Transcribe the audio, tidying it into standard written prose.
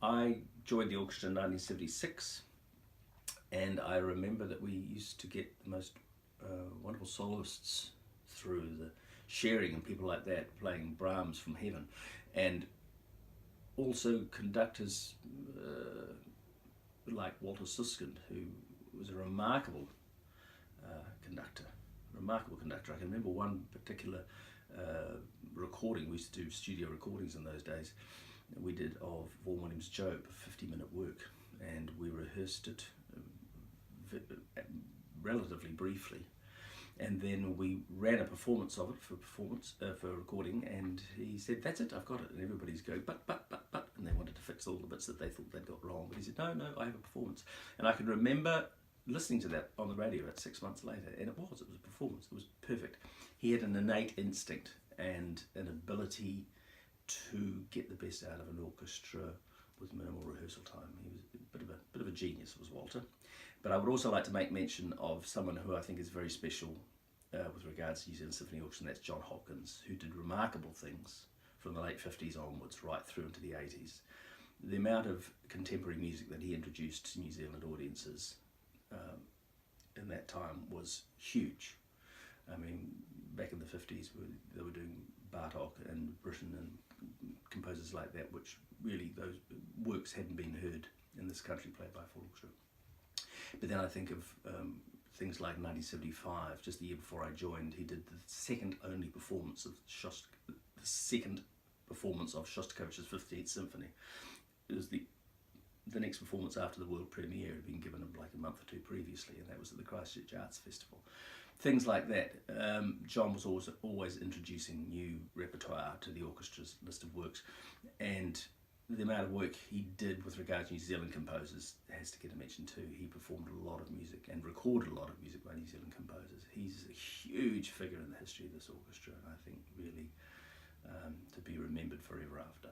I joined the orchestra in 1976, and I remember that we used to get the most wonderful soloists through the sharing and people like that playing Brahms from heaven, and also conductors like Walter Susskind, who was a remarkable conductor. I can remember one particular recording. We used to do studio recordings in those days. We did of Vaughan Williams' Job, a 50-minute work, and we rehearsed it relatively briefly, and then we ran a performance of it for recording, and he said, "That's it, I've got it," and everybody's going but, and they wanted to fix all the bits that they thought they'd got wrong, but he said, no, I have a performance. And I can remember listening to that on the radio about 6 months later, and it was a performance. It was perfect. He had an innate instinct and an ability to get the best out of an orchestra with minimal rehearsal time. He was a bit of a genius, was Walter. But I would also like to make mention of someone who I think is very special with regards to New Zealand Symphony Orchestra, and that's John Hopkins, who did remarkable things from the late 50s onwards right through into the 80s. The amount of contemporary music that he introduced to New Zealand audiences in that time was huge. I mean, back in the 50s, they were doing Bartok and Britten and composers like that, which really those works hadn't been heard in this country played by a full orchestra. But then I think of things like 1975, just the year before I joined, he did the second performance of Shostakovich's 15th Symphony. It was the next performance after the world premiere had been given like a month or two previously, and that was at the Christchurch Arts Festival. Things like that. John was always introducing new repertoire to the orchestra's list of works, and the amount of work he did with regard to New Zealand composers has to get a mention too. He performed a lot of music and recorded a lot of music by New Zealand composers. He's a huge figure in the history of this orchestra, and I think really to be remembered forever after.